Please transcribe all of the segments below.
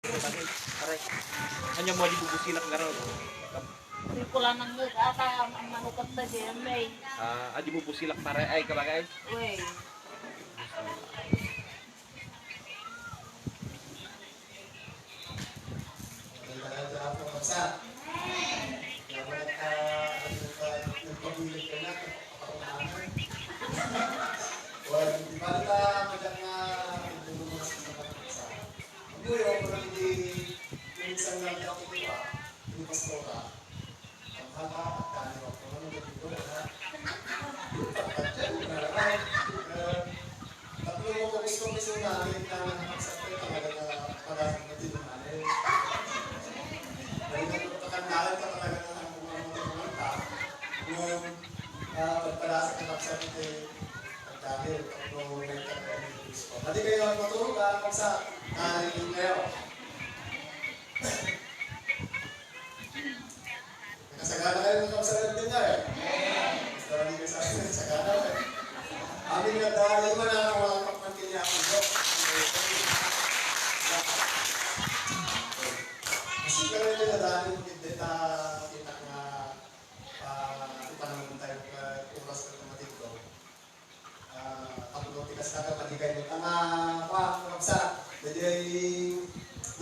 Aray. Ano mo di bubusilak nga raw? Hindi ko lang nang ata ang manukat na siya may. Di bubusilak pare ay kabagay. Uy. Nanti kayo matulog sa kayo. Nakasagana kayo ng kapsalan din nga eh. Mas marami kayo sa akin, sagana eh. Amin nga dahil iba na ang mga kapatid niya ako doon. Kasi pero yung na dahil hindi na kita nga ipanamon tayo oras na tumatid ko. Ako tikas na kapag kayo tanga pa, kapsa. Jadi ay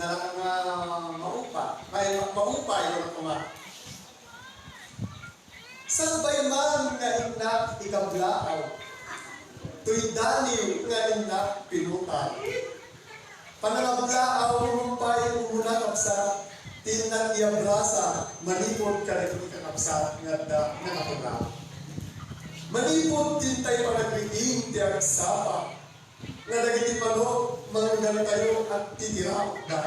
nalang maupa. May maupa yung kuma. Sabay man nga inak ikablaaw. Tuy daniw nga inak pinutan. Panangablaaw umumpay umuna kapsa. Tinang iabrasa manipod ka rin kakapsa nga nakapula. Manipod tintay panagriing tiyag sapa. Nga nagiti manok, manggan tayo at titiraw na.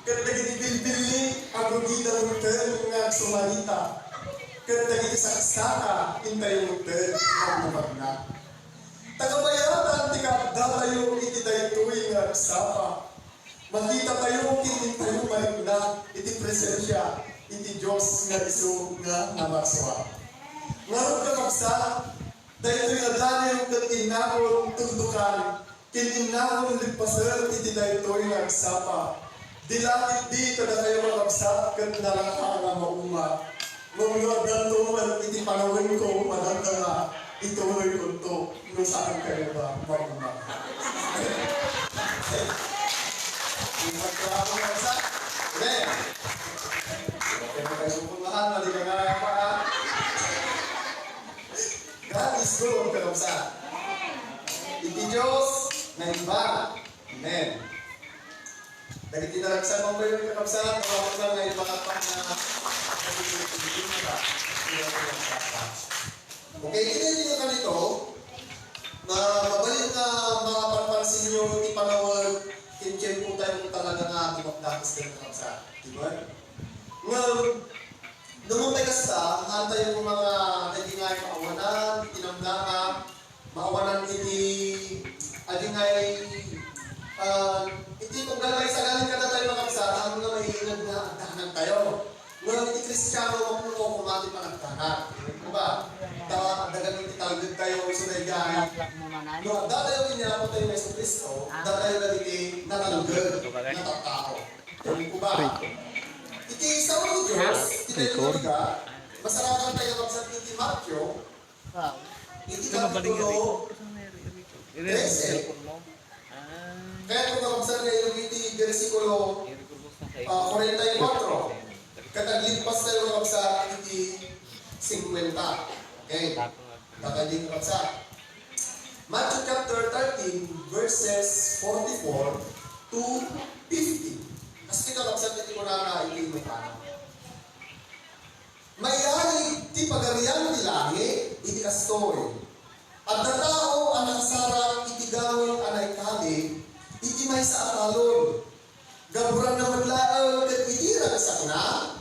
Kaya nagiti bilbili ang rugida ng nga sumarita. Kaya nagiti saksaka, intay yung ang namagna. Tagabayatan, tikabda tayo, itiday tuwing nga sapa. Makita tayo, kitin tayo maligna, iti presensya, iti Diyos nga iso nga namaswa. Ngayon kakapsa, dahil ito'y nadali yung katinakong tundukan, kininakong ligpasal, iti dahil ito'y nagsapa. Dilakit di kada kayo kakapsa, kat nalakang nga mauma. Mga gantuman, iti panawin ko, madagdanga, ito'y kunto, nung saan kayo ba mauma. Magkakakong kakapsa, amen. Okay na kayo supunlahan, mali ka nga pa. God is good, kakapsa. Iti Diyos na iba. Amen. Dahil tinaragsan mo ba yung kakapsa, tawag lang na ipakapak na okay, hindi nyo ganito na mabalik na mga panpansin nyo ipanawag kinchen po tayo kung talaga nga dumagdakas din kakapsa. Diba? Ngayon, Lumutay kasta, hanta yung mga naging ay maawanan, itinamdama, maawanan adi ngay, iti kung galay sa galing ka na tayo makapsa, ano na mahihinag na agdahanan tayo. Ngayon, iti Kristiyano, mapuno kumati pa agdahanan. Ano ba? Dagan iti talagod tayo, sunay gahay. No, datayo kinyapo tayo na Yesu Cristo, datayo na iti nakalugod, natatao. Ano ba? Iti isa mo Diyos, tinayon ka, masarakan tayo kapsat iti Matthew, iti kapitulo 13. Kaya kung kapsat ngayon iti versikulo 44, kataglimpas tayo kapsat iti 50. Okay, katagling kapsat. Matthew chapter 13, verses 44 to 50. Mas kita kapsat iti kunana iti Ilocano. Mayari ti Pagarian ti langit iti kastoy. At na tao ang nakasarang iti gawin anay kali iti may sa atalon. Gaburan na madlaang kat itira sa kuna,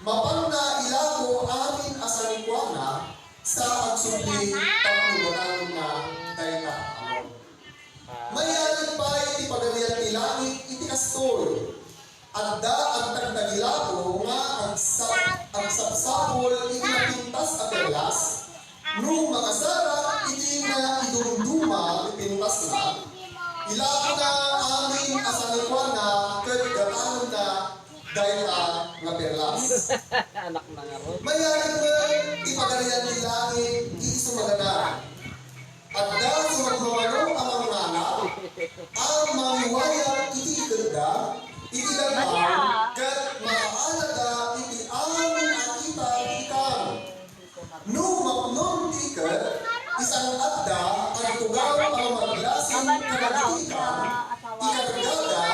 mapang na ilago amin asanikwana sa agsubli pagtubatan na tayo kaamon. Mayari pa iti Pagarian ti langit iti kastoy. Adda ang tagdagilato nga ang sapsapol iti napintas at perlas, nung makasara iti na idumduma ipintas na, ilato na amin asanikwan na dahil nga perlas. Anak na nga ro. Mayaring nga ipagarian ni langit, iso magana. At dahil sa magmamano ang mga anak, ang mga iti ikanda, iti lagaw, kat maaalaga, iti amin akita ikan. Nung tikat, isang adda, ang tugaw ang maglasin kanagtikan, ikargada,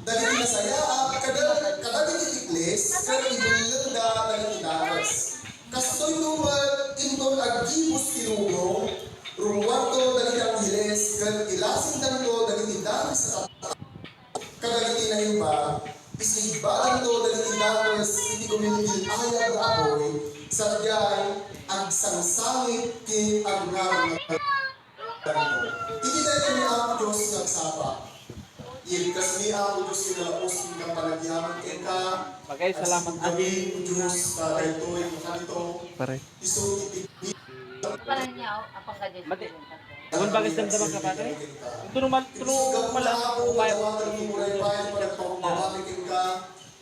dahil nasaya, kadagit itiklis, kan ibulanda dahil inaras. Kastoy lumad, indon agibus tinugong, rumwarto dahil ang hiles, kan ilasin danto dahil inaras sa kadagiti na iba, isibalan to dahil inaras, hindi kumilil ayag apoy, sadyay, ang sangsangit kin ang naroon hindi dahil ni ako Diyos nagsapa. Iligtas ni ako Diyos sinalapos ng panagyaman kay ka. Bagay, salamat Adi Diyos dahil ito yung kanito. Pare. Isuti Parang niya, apang gadget. Mati. Kung bakit damdaman ka bagay? Tulong pala ako kaya mo.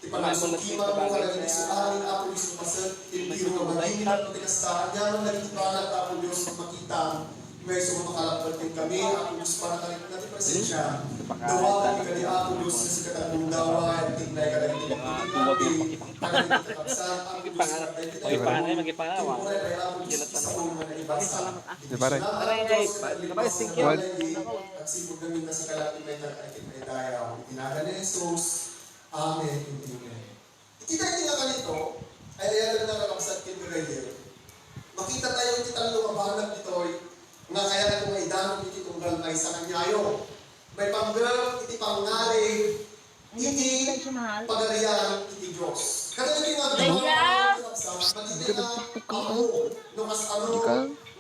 Ipanasukiman mo ka lagi sa amin, Apo Diyos, masat, tintiro ka magiging at matikastahan niya, nang nagtipalat, Apo Diyos, makita, may sumakalapad din kami, Apo Diyos, para natin presensya. Dawakan ka ni Apo Diyos, na si katagong dawa, at tignay ka lagi din ang pagkakapit, pagkakapit, pagkakapit, Apo Diyos, Mag-ipangana. timuray kay Apo Diyos, sa una na ibasa. Pare. Aray, guys. Pare, thank you. At sipag kami na sa kalapit may nag-akit may dayaw. Tinaga ni Jesus, Amen. Amen. Kita nga kanito, ay ayaw na nakakapsat kay Pagarian. Makita tayo kitang lumabanag dito, nga kaya na kung idanong iti tunggal may sa kanyayo. May panggal, iti Pangngarig, iti Pagarian, iti Diyos. Kaya ito nga nakakapsat, matiti nga ako, nukas ano,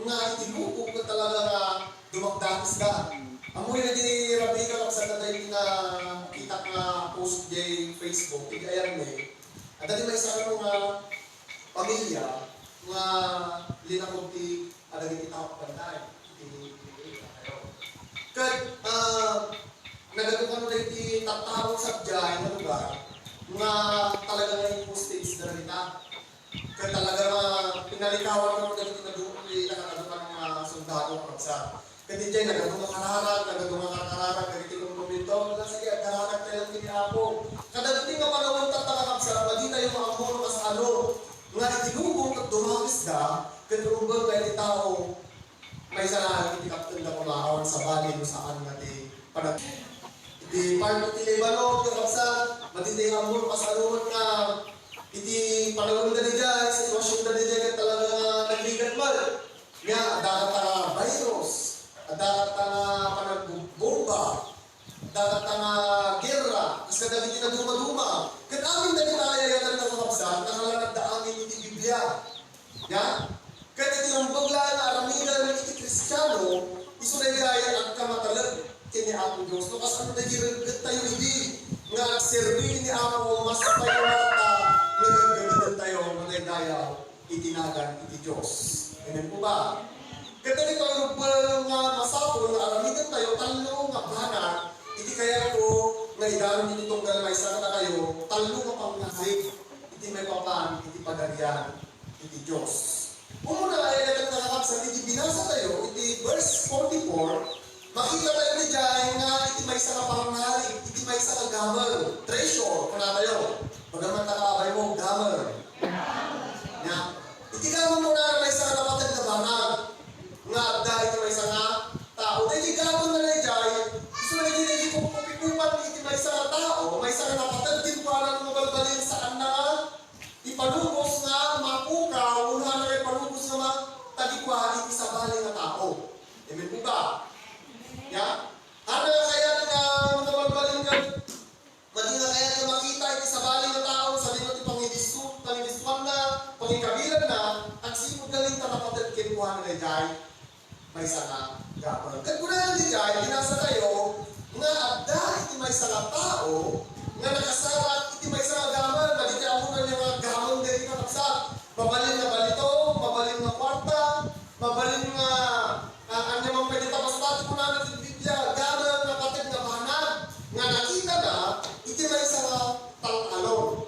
nga iti bukog ka talaga nga dumagdakis ka. Amoy na di rabi ka kapsat na dahil na kita nga post jay Facebook, ayan eh. At dati may isa nga pamilya, nga linakog ti alagin kita ako pantay. Kaya, nagatukan na ti tatawag sa dyan na lugar, nga talaga nga yung postage na rin. Kaya talaga nga pinalikawan ko na dito na doon nakakatukan ng mga sundalo kapsat. Kasi dyan, nagadunga kararag, ganito yung momento, wala sige, kararag tayo lang kiniapo. Kadagiti nga panawang tatakakapsarap, maging tayo mga amono kas ano, nga itinubong at dumagis da, katulubang kayo ni tao, may sana hindi kapitang na kumahawan sa bagay mo saan natin panag. Iti parto ti Lebanon, kakapsat, matindi ang amono kas ano nga, iti panawang na dyan, sitwasyon na dyan, talaga nagligat mal. Nga, dagat virus. Dagat nga panagbomba, dagat nga gera, kasi kadagit na duma-duma. Kat amin na kinayayatan ng kakapsat, nakalanag na amin iti Biblia. Ya? Kat iti ng bagla na aramigan ng iti Kristiyano, isunagaya ang kamatalag kini Apo Diyos. No, kasi ano nagiraggat tayo hindi, nga nagserbi ni Apo, mas tayo mata, nagagamitan tayo, managaya, itinagan iti Diyos. Amen po ba? Kaya tayo nga masapon na aramitan tayo, talo nga banan, hindi kaya ko nga idaron din itong galamay sa kata kayo, talo nga Pangngarig, hindi may papan, hindi Pagarian, hindi Diyos. Kung muna ay nakakapsan, hindi binasa tayo, hindi verse 44, makita tayo ni Jai nga hindi may isa ka Pangngarig, hindi may isa ka gamal, treasure, kung na tayo, pagaman nakakabay mo, gamal. Hindi ka mo muna may isa ka napatag na banag, nga dahil may isang tao. Dahil gagawin na rin dyan, gusto na ginigit kong pupikupan iti may isang tao, may isang napatag din pa lang mabalbalin saan na ipalubos nga mapukaw, una na rin palubos nga tagikwa iti sa bali na tao. Amen po ba? Ya? Ano na kaya nga mabalbalin nga, mali na kaya nga makita iti sa bali na tao, sa limot pangidisuan na, pangikabilan na, at simod na rin napatag kinuha na rin dyan, may sana gapon. Kaya kung na hindi dyan, binasa tayo, nga adda iti may sana tao, nga nakasarat iti may sana gaman, malita mo na yung mga gamon dito na kapsat. Mabalin na balito, mabalin na kwarta, mabalin nga anya mang pwede tapos-tapos ko na natin Biblia, gaman na patid na banag, nga nakita na, iti may sana talong.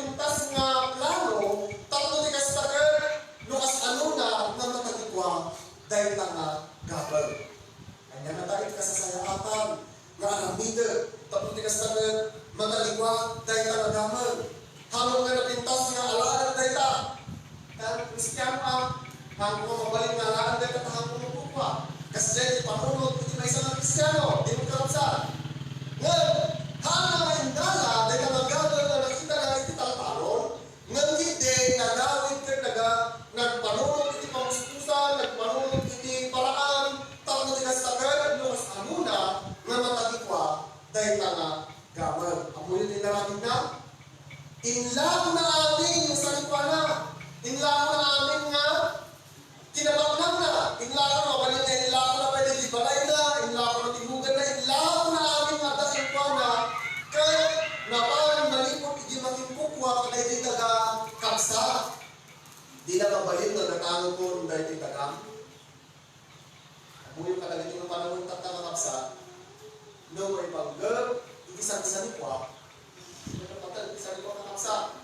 napintas nga plano, tatlo di kastaker, lukas ano na matagikwa, dahil na nga gabal. Kanya na tayo kasasayatan, nga aramide, tatlo di kastaker, matagikwa, dahil na nga gabal. Hamon nga napintas nga alaan dahil ta. Dahil Kristiyan pa, hamon nga mabaling nga alaan dahil ta, hamon nga pukwa. Kasi dahil ipanunod, iti may isang Kristiyano, di mo karapsa. Ngayon, hana nga indala, dahil na magagawin na nakita na iti talparon, ngayon hindi, nagawin ka nagpanunod iti pamuspusan, nagpanunod iti paraan, tapos iti kastaker, lukas anuna, nga matagikwa, dahil na nga gawin. Amo yun nilarating na? Inlang na amin yung salikwa na. Inlang na amin nga, kinabaklang na. Inlang na, mabalit na inlang na, pwede di balay na, inlang na tibugan na, inlang na amin nga tasikwa na, kaya napan malipot, hindi makimpukwa, kaya di taga kapsa. Di na mabalit na natanong ko, dahil di taga. Ako yung kalagin ng panahon tatang kapsa, no may panggal, ikisang-salikwa, isa ko kakaksa.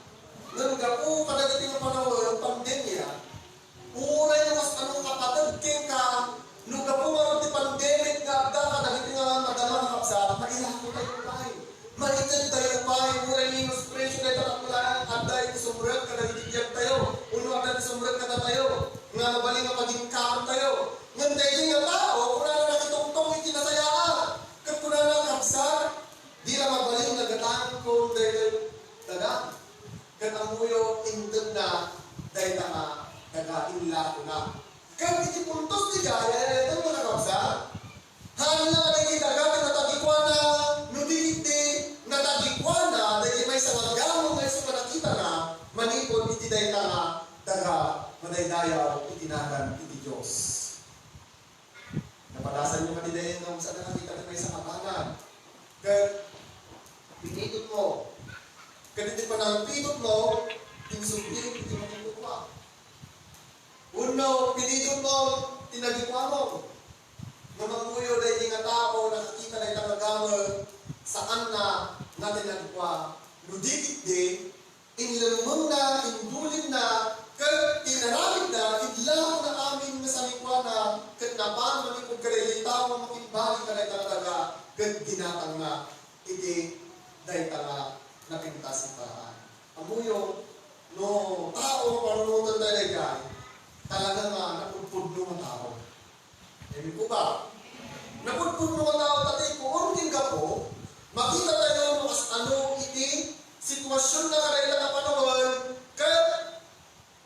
Nangga po kadagating ng panahon ng pandemya, uray na mas anong kapatid king ka, nungga po maroon di pandemic nga agda kadagating nga madama kakaksa, mailako tayo pa'y. Malitan tayo pa'y, uray minus presyo na ito at agda ito sumurag, kadagating tayo. Uno agda ito sumurag kada tayo. Nga mabaling nga pagingkaan tayo. Ngan tayo nga tao, kung na nakitungtong itinasayaan. Kat kung na kakaksa, di na mabaling nagataan ko dahil taga, katamuyo indog na dahil na taga-inla ko na. Kaya iti puntos di kaya, ito mga kapsa, hangin na kadagi taga, natagikwa na, nuditi, natagikwa na, dahil may sa magamo, may sa nakita na, manipon iti dahil na taga, madaydayaw, itinagan, iti Diyos. Napadasan nyo madidayin nung sa nakakita na may sa kabangan. Kaya, pinitot mo, ganito pa ng pinot mo, tinsubin, hindi mo tinutwa. Uno, pinidot mo, tinagikwa mo. Mamanguyo dahil nga tao, nakikita na ilang agawag, saan na nga tinagikwa. Nudikit din, inlamang na, indulin na, kaya tinaramid na, idlaw na amin na sa likwa na, kat napan, manikog ka rin, tao, makimbali ka rin talaga, kat ginatang na, iti, dahil tanga, napintas ang paraan. Amuyo, no tao panunutan talaga, talaga nga napudpud ng tao. Emin ko ba? Napudpud ng tao, tatay ko, unting ka po, makita tayo mas ano iti sitwasyon na karela na panahon, kaya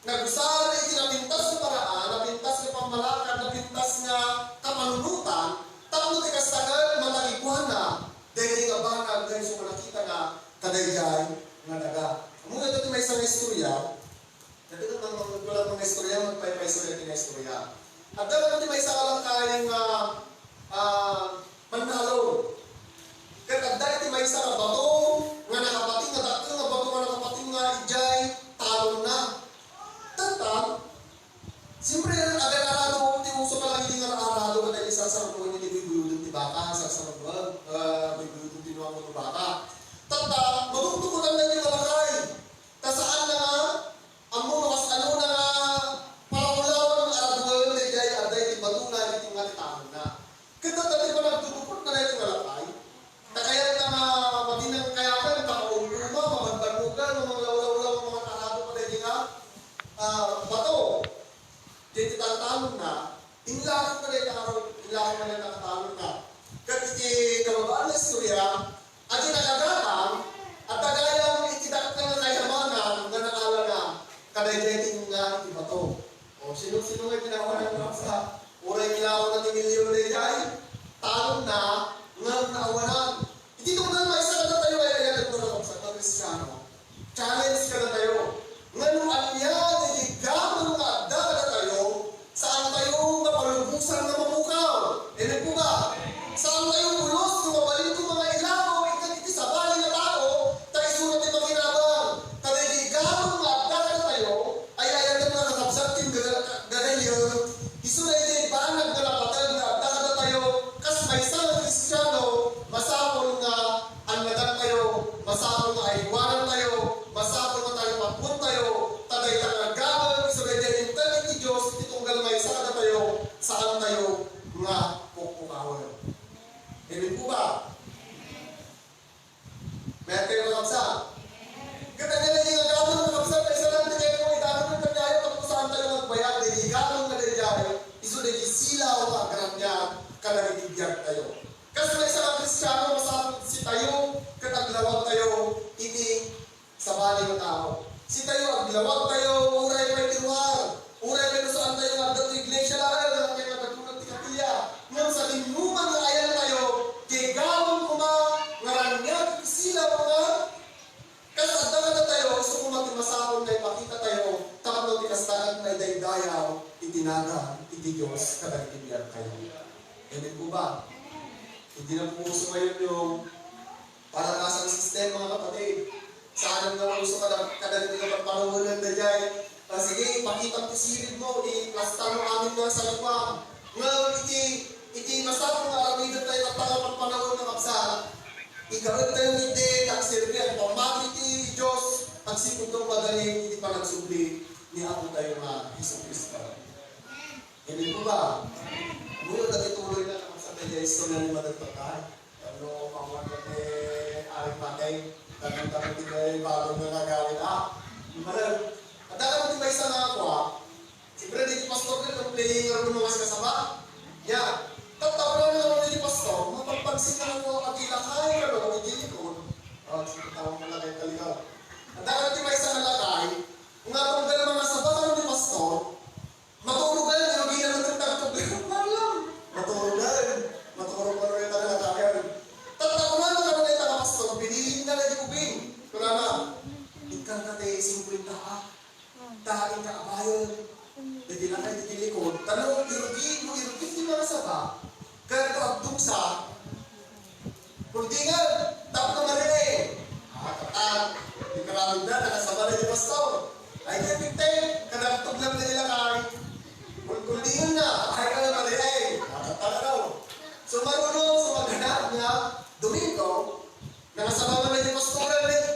nag-usara iti napintas ng paraan, napintas ng pamalakan, napintas nga kamanunutan, tapos ikastagal, matagikuan na, dahil nga banag, dahil so nakita na, kadayjay nga daga. Muna ito may isang istorya, dito ito magkulat ng istorya, magpay-istorya ng istorya. At dito may isang kalangkayang manalo. Kaya dito may isang bato, nga nakapating, nga dati nga bato nga nakapating nga ijay, talon na. Tantang, siyempre agararado, tiuso ka lang hindi nga nakarado, kada isang sarapon hindi bibuyudong tibaka, sarapon, bibuyudong tinuang mo tibaka. Tanda, magtungtukulan na niya malakay. Tasaan na nga, ang mga mas ano na nga, parang ng aradual na jay, aday, di batuna, di nga titahon na. Kita tadi pa nagtutupot na na ito malakay. Kaya na nga, maginang kaya ka, nagkakauluma, mamagbanugan, mga lawlaw-law, mga karado pa na nga, bato. Di titatalon na, inlakan pa na yung inlakan pa na nakatalon na. Kasi kababaan na istorya, at nakagatang, at tagayang itidak na kayamanan na nakala na kadaydating nga iba to. O sino-sino nga ginawa ng kapsa? Uray ginawa na ni milyon na jay, talon na, nga naawanan. Hindi ito nga isa na tayo ay ayan ito na kapsa ng Kristiyano. Challenge ka na tayo. Nga nung anya, nagigam nga daga na tayo, saan tayo napalubusan na mamukaw? Enin po ba? Saan tayo ulos, kumabalik ko mga ilaw, sabay na tao, tayo sunod ay makinabang. Kadaligamang maagdagan na tayo, ay ayan na mga kakabsatin gagayon. Isunay din banag na napatan na agdagan na tayo, kas may isang Kristiyano, masapol nga ang nagan tayo, masapol nga ay iwanan tayo, masapol nga sa bali ng tao. Si tayo, aglawag tayo, uray pa itiruar, uray pa saan tayo nga dato iglesia lang, ang kayo nagtulog ti kapilya. Ngayon sa linuman nga ayan tayo, kay gawang kuma, ngaranyag, sila mga, kasadagan na tayo, gusto ko matimasahon na ipakita tayo, tapos tikastagan na idaydayaw, itinaga, iti Diyos, kadagpilyan kayo. Amen po ba? Hindi na puso ngayon yung paranasan sistema mga kapatid. Saan nga gusto ka na kadagpilyan ka pagparangunan na dyan. Sige, ipakita ang tisirid mo, i-plastar mo amin nga sa lagwang. Ngayon, iti masakong aramidan tayo at tangang pagpanahon ng kapsaan. Ikawin tayo hindi, kagsirbi at pamagin ti Diyos, ang sikundong magaling, hindi pa nagsubli, ni ako tayo nga, Iso Kristo. Hindi po ba? Muna dati tuloy na naman sa tayo, istorya ni Madagtatay. Ano, pangwagat eh, aring patay, tanong-tanong din ay bagong nangagawin. Yung malang, at dapat may isa na ako siyempre dito pastor na itong playing ng mga kasama. Yeah. Tatawa na naman ni pastor, mapagpansin na ako ang ilakay, ano, hindi ko. Tawag mo lang kayo kaligaw. At dapat may isa na lakay, kung atong gano'n mga sabahan ni pastor, matulog na yun, yung ginamit ng tagtog. Matulog na rin. Matulog pa rin ang lakay. Tatawa na naman kayo na pastor, binilin na lang yung ubing. Kula na, ikang kate, 50 tahain ka abayon. Hindi lang kayo dilikod. Tanong, irugin di mga saba. Kaya ito ang duksa. Kung di nga, tapos naman rin eh. Yung karaming na, nakasama na yung pastor. Ay, kapitay, kadagtog lang na nila kain. Kung di yun na, ay ka naman rin eh. Nakatalaw. So marunong, sumaganap nga, Domingo, nakasama na yung pastor rin.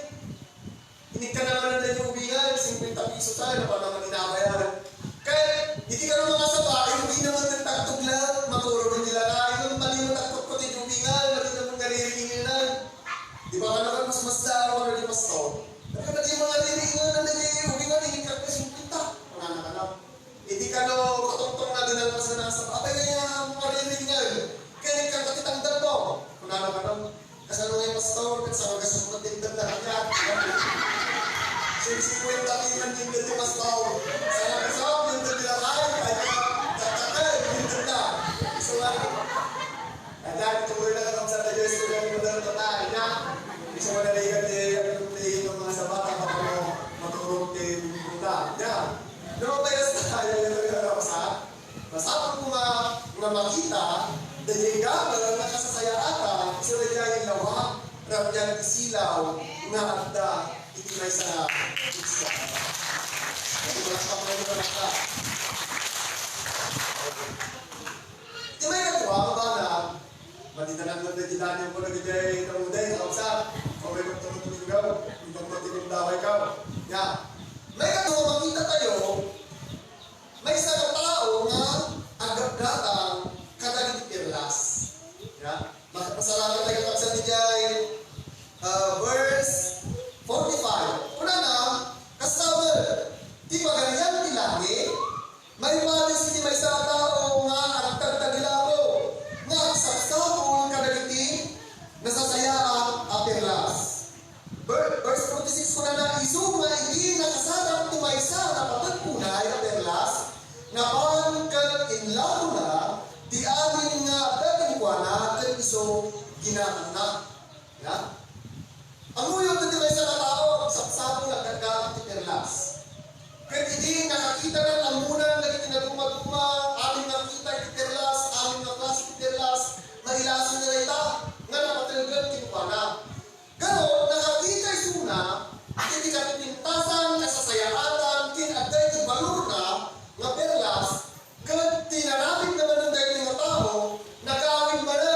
Hindi ka naman na yung ubingan, 50 piso tayo na pa naman inabayaran. Kaya, hindi ka naman mga saba, hindi naman nagtagtog lang, maturo nila na, yung mali mo tagtog ko din yung ubingan, mali naman nariringin na. Di ba ka naman mas daraw na ni pastor? Kaya na yung mga nariringan na ubingan, hindi ka kasi 50. Panganak-anak. Hindi ka no, katungtong na din ang mas na nasa, abay nga mga nariringan. Kaya hindi ka katitangdal mo. Panganak-anak. Kasi ano nga yung pastor, kasi sa magkasumat din na kanya. 50 kilan din dito pastor. Sa nakasawag yung dito lang ay tatakay, dito na. So nga, dahil tuloy na katang sa tayo, ito yung modern tatay na. Gusto mo na ligat yung mga sabata para matulog kay Buddha. Yan. No, tayo sa tayo yung nagkakarosa. Masapang ko nga makita, dahil gabal na kasasayaan, so na yung lawa, ramyan isilaw, nga anda, itinay sa isa. Kasi wala sa mga ka. Di may nagawa ka ba na matitanan mo na dinanyan mo na gajay na uday, kapsa, kaway kong tunod-tuningaw, ibang matinong daway ka. Yan. May nagawa makita tayo, may isa na tao nga agad-gatang kadalit pirlas. Yan. Masalamat tayo kapsa ni Jay, verse 45. Una na, kasama, di Pagarian tilangi, may malis di may sa tao nga agtagtagilako, nga saksakong kadalitin, nasasayaan apirlas. Verse 46 kuna na, isu nga hindi nakasarap di may sa napatagpunay apirlas, nga pangkag inlaro na, di amin nga dating kuwana, at iso ginakuna. Ya? Ang uyong na may sa tao, saksakong nagkagamit ni Perlas. Kaya hindi nakakita ng lamunan, naging tinaguma-duma, aming nakita ni Perlas, aming naklas ni Perlas, mahilasin nila ita, nga napatalagang kinupana. Gano'n, nakakita isuna, hindi ka pintasan, kasasayaan, kinagday yung balur na, nga Perlas, kaya tinarapit naman ng dahil ng tao, nagawin ba na,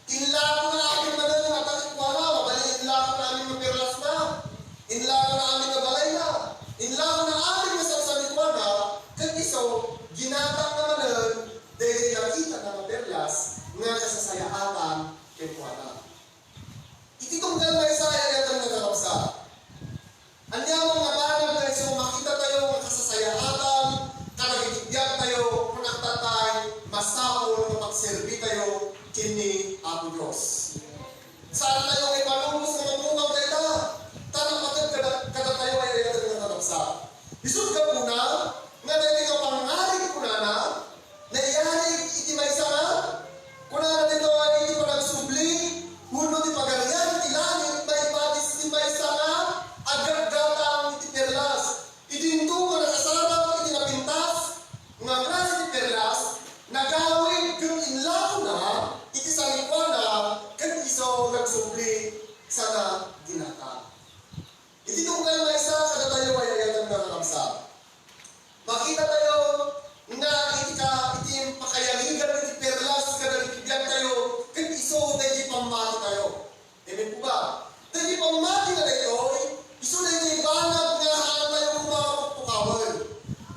inlako na aking manan ng atakit wala, mabali inlako na aming mapirlas na, inlako na aming nabalay na, inlako na aming masasalit wala, kaya iso, ginatang naman nun, dahil nakita na mapirlas, nga kasasayaan, kaya wala. Ititunggal na isa ay ang nagkakapsa. Anyamang nabanag tayo, so makita tayo ng kasasayaan, kanagigibiyag tayo, kunaktatay, masapol, mapagserbi tayo, kini Apo Diyos. Saan tayo may panungos na mamungaw tayo? Tanang patag ka Isod ka muna, nga dahil nga pangngarig kuna na iyanig iti may sana, kuna na dito ay iti panagsubli, huno ti Pagarian, iti langit, may badis ti may sana, agad-gatang iti perlas. Iti ito nga nakasarap, iti napintas, nga kras iti perlas, nagawin kung inlaw na, iti salikwa na, kung iso nagsubli, sana ginata. Iti tungkal na isa, kada tayo ay ayatan na kakamsa. Makita tayo na iti pakayaligan, iti perlas, kada itibiyag tayo, kung iso na iti pamati tayo. Amen po ba? Dahil iti pamati na tayo, iso na iti banag nga haan tayo kumapagpukawan.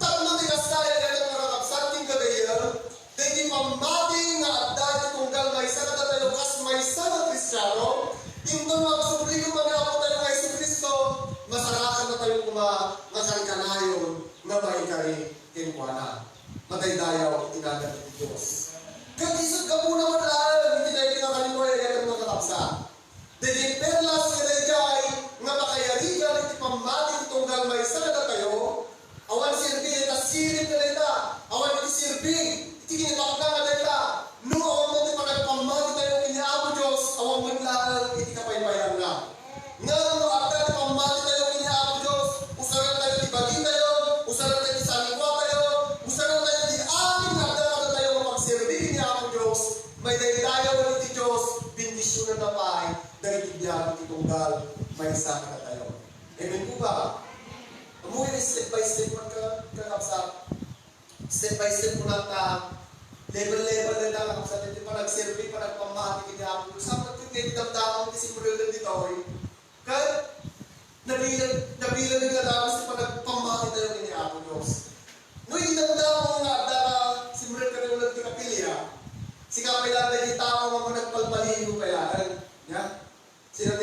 Tatlo di kastaya na ito nga kakabsating kagayan, dahil iti pamati nga at dahil tungkal may isa na tayo kas may isa na Kristiyano, ito magsubli ko mga tayo kay si Kristo, masarakan na tayo kumakarikanayon na maikari kinuwana. Mataydayaw, itinagat ng Diyos. Kagisod ka muna madaan, hindi na itinakalimuay ang mga katapsa. Dahil perlas ka na ikay, nga makayarigan, iti pambating tunggal may sana na tayo, awan sirbi, itasirip na ita, awan iti sirbi, iti kinipak na nga ita, noon mo iti panagpamati tayo kiniamo Diyos, awan mo lang iti kapaypayan na. Nga no agad pamati tayo kiniamo Diyos, usaran tayo iti bagi tayo, usaran tayo iti salikwa tayo, usaran tayo iti amin na agad tayo mapagsirbi kiniamo Diyos, may daydayaw iti Diyos, bindisyonan na pa'y, dahil ibiyag iti tunggal, may isa na tayo. Amen po ba? Amuhin step by step magkakapsat. Step by step mo lang na level na lang kapsat. Hindi pa nag-survey, pa nagpamahati kanya. Sapat yung kayo damdaman kasi murilan dito. Kaya nabilang nga dapat si pa nagpamahati tayo kanya Apo Diyos. Nung damdaman mo nga dara si murilan ka rin ulit kapilya. Si kapilan na yung tao mo nagpalpaligo kaya. Sino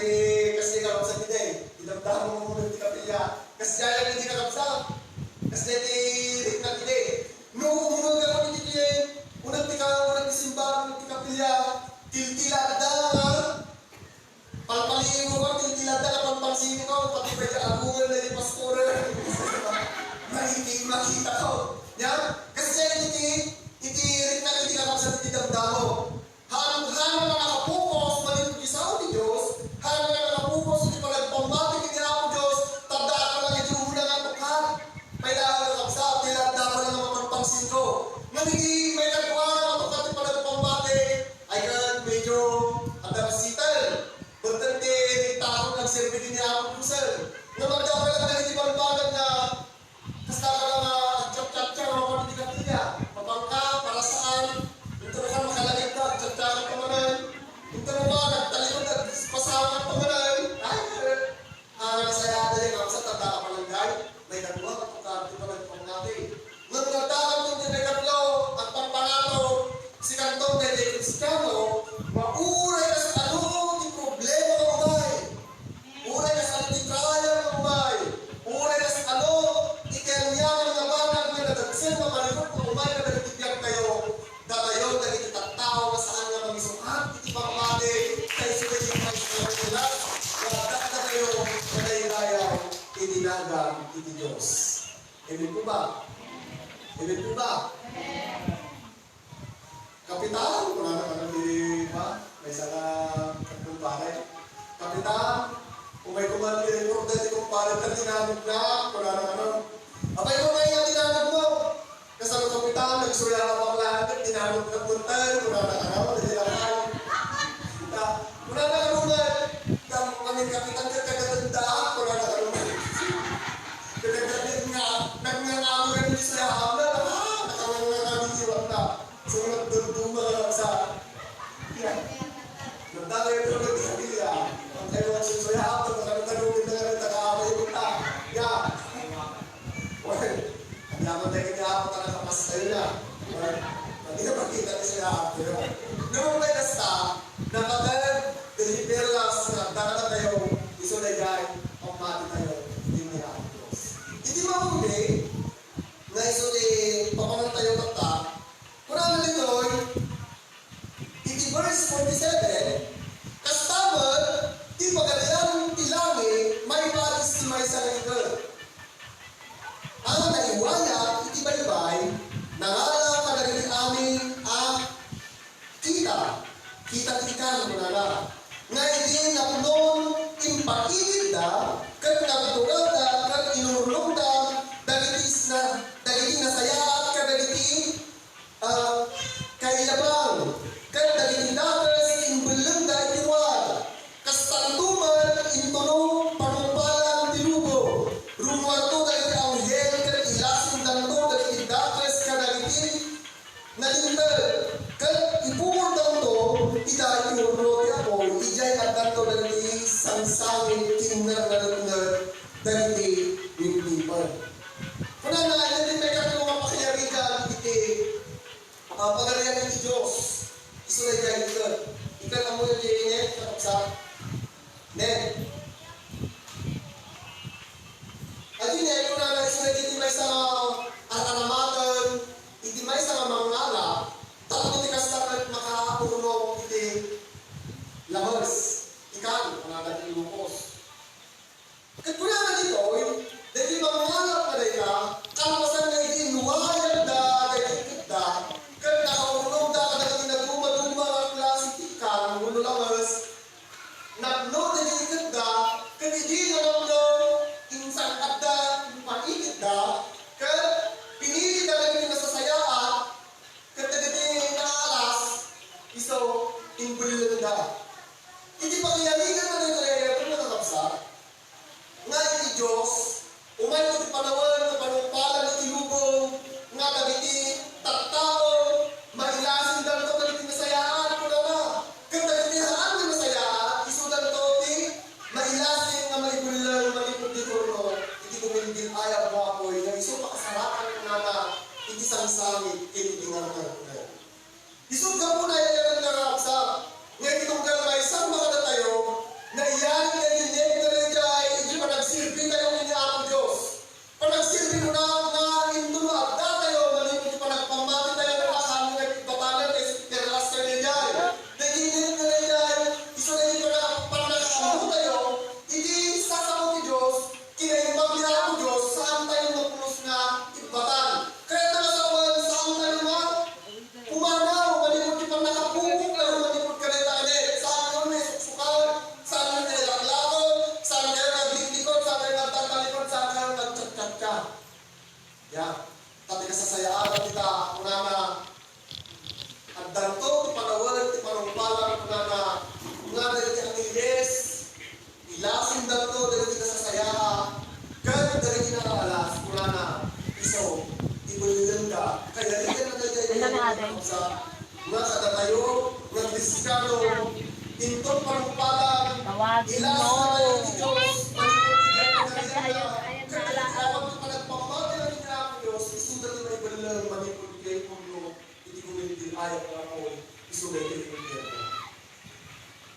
kasi kapsat nila idamdaman mo ulit kapilya. Kasi kaya hindi ka kapsat. Kasi hindi na hindi. Nung umunod ka kami dito unang simbahan, unang kapilya, tiltilada nga. Palpalihin mo ka, tiltilada ka, palpalsino ka, pati pa yung agungan na yung pastor. Makita ko. Kasi kaya iti na hindi ka kapsat, iti damdamo. Hanang na nakapukos, malipot yung sao ni Diyos, hanang na nakapukos, iti palagpambati, iti ako Diyos, tandaan ka lang iti unang atukan. May nakakapsat, tilada ka lang ang mapagpangsin ko. Nandigi may nagkuha na atukan, iti palagpambati, ay kan medyo adapsital. Bantante, takot nagserbi din niya ako pusal. Na magdawal lang na iti balbagan na kasta ka lang tsak-tsak-tsak, mga panitigap niya. Mapangka, para saan? Ito na ka makalagay ka, tsak-tsak ka manan. Ito na ba, nagtalikod at pasawan ka manan. Ay, saya dali ka, sa tanda ka palangay. May nagwa, kapag ito nagpangnabi. Nung nagtakang nung dinagaplo at pangpanato, si Kantong Dede Cristiano, mauray ka sa ano, di problema ka umay. Uray ka sa antitraya ka umay. Uray ka sa ano, ikanyan ng banag na nadagsin, mamalikot kung umay na nagtibiyag kayo. Datayo, dahil itatao ka saan nga mamisukat, itipangmati, kayo sila yung may sila. Wadak na kayo, madayrayaw, itinagang iti Diyos. Amen po ba? Amen po ba? Kapitan, wala na ka nang ba? May sana katlong pare. Kapitan, kung may kumandi rin mo, dati kung pare ka tinamog na, wala na ka nang. Abay mo ngayon ang tinamog mo. Kasama kapitan, nagsurya ka pang lahat, tinamog na puntan, wala na ka nang, dahil lang kayo. Wala na ka nung kaming kapitan ka kagatandaan, wala na ka nung. Kadagdagan nga, nagngangamoy rin sa hamla, nakangangangamiiwan na. So, nagduduma ka lang sa nagdagay ito ng kapilya. Ang kayo ang susuya ako, magkatanungin na nga rin nakaamay mo ta. Well, ang yaman tayo niya ako ka nakapas tayo na. Hindi na makita niya siya ako. Noong may kasta, nakagad, deliver lang sa nagdakata tayo, iso na yan, pagmati tayo, hindi niya ako Diyos. Hindi mahuli, na iso ni papanang tayo kata, kung ano nito, iti verse 47, kastaman, ti Pagarian ti langit, may batis ti may saranggal. nalintal. Kan ipumul daw to, ita iurro ti ako, ijay at dato dagiti sangsangin tingnan na lunar dagiti nilipan. Kuna na, hindi may katulong ang pakiyarigan iti Pagarian ng Diyos. Isulay dahil ito. Ikan ang muna di net, kapagsa. Net. At yun net, kuna na isulay diti may sa atanamatan, iti may sa mangala, tatlo ti kastakat makapurno iti lamers. Ikan, pangalan ti lupos. Kat kuna na dito, dahil mangalap na dahil ka, kalapasan na iti nuwayan da, dahil kita, kat nakaulong da, kada tinaguma-duma ang klase ikan, mulo lamers, nagno dahil kita, kat iti nalong insang kada, paikit da, kat pinili talaga ni nasasayaan, kat nagati naalas, iso, imbulilan da. Iti pangyarigan na dito kung nakakapsa, nga iti Diyos, umay ko ti panawan, na panumpalan iti lubong, nga dagiti tattao, mailasin dal to dagiti nasayaan ko na. Kung dagiti haan na nasayaan, isudan to ti mailasin nga maibulang malipot di turno, iti kumindil ayaw mo apoy, nga iso pakasarakan ko na iti sangsangit, iti nga na. Isod ka po na yan ang narapsa, nga itong galmay, saan makada tayo, na iyan nga dinig na nagay, hindi pa nagsilbi tayo ng Iniapong Diyos. Pa nagsilbi mo na intumat, da tayo, malipot pa nagpamati tayo ng akami na ipatalan na terlas tayo nagay. Naginig na nagay, iso na ito na panakamu tayo, hindi sasamo ni Diyos, kinaimbang niya ang Diyos, saan tayo mapunos na ipatan. Kaya talasawan, saan tayo pumanaw, malipot yung nakapupok tayo, malipot ka na tayo, saan yun may suksukan, saan yun may laklakon, saan kayo nagliklikon, saan kayo nagtatalikon, saan kayo nagchat-chat ka. Yan. Tapi kasasayaan kita, kunana, at danto, tipanawan, tipanumpalan, kunana iti ang iles, ilasin danto, dahil kita sasayaan, kahit dahil kinakalas, kunana, iso, ibulilan ka, kaya ito na tayo sa mga kadatayo, mga krisikano, intong panumpalan, ilasin na tayo ni Diyos,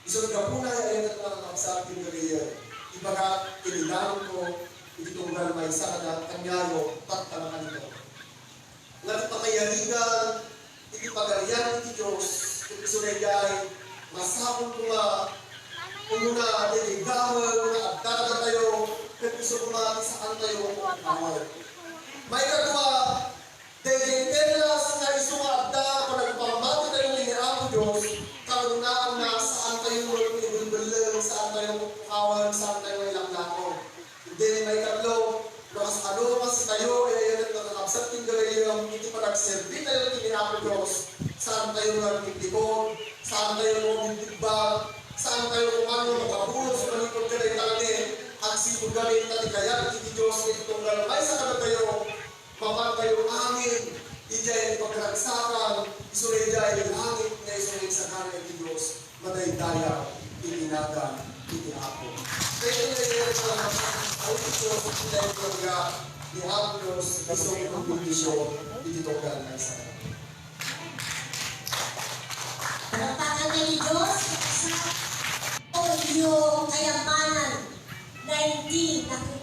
Isunod ka po na ay at nakakapsakin na riyan. Ibaga, kinilanong ko, itong galmay sa kanyayo, tatalakan ito. Nga't pakayarigan, iti Pagarian iti Diyos, kung isunod ay, masapon ko nga, umuna, dahil gawal, mga agdada tayo, kung isunod ko nga, saan tayo ang gawal. May kagawa, dahil telas na isungagda, kung nagpamati tayo ng Iniapong Diyos, kalunaan na saan tayo ibulbulang, saan tayo kawan, saan tayo ilanglako. Hindi may katlo, mas ano mas tayo, ay yan ang nakakapsat yung gawin, hindi pa nagserbi tayo ng Iniapong Diyos, saan tayo nagpipikon, saan tayo mabibigba, saan tayo kumano makabulos, malikod ka rin talaga, at sinugaling natin kaya, hindi Diyos, itong galamay sa kanan tayo, mapag tayo amin, ijay pagkaragsakan, isulay jay langit na isulay sa kanan ni Diyos, madaydayaw, itinagan, itinapo. Kaya ito na yan sa ang Diyos, ijay pagka ni Diyos, isulay ng kondisyon, ititogan na isa. Pagpakan ni Diyos sa iyong kayamanan na hindi nakuha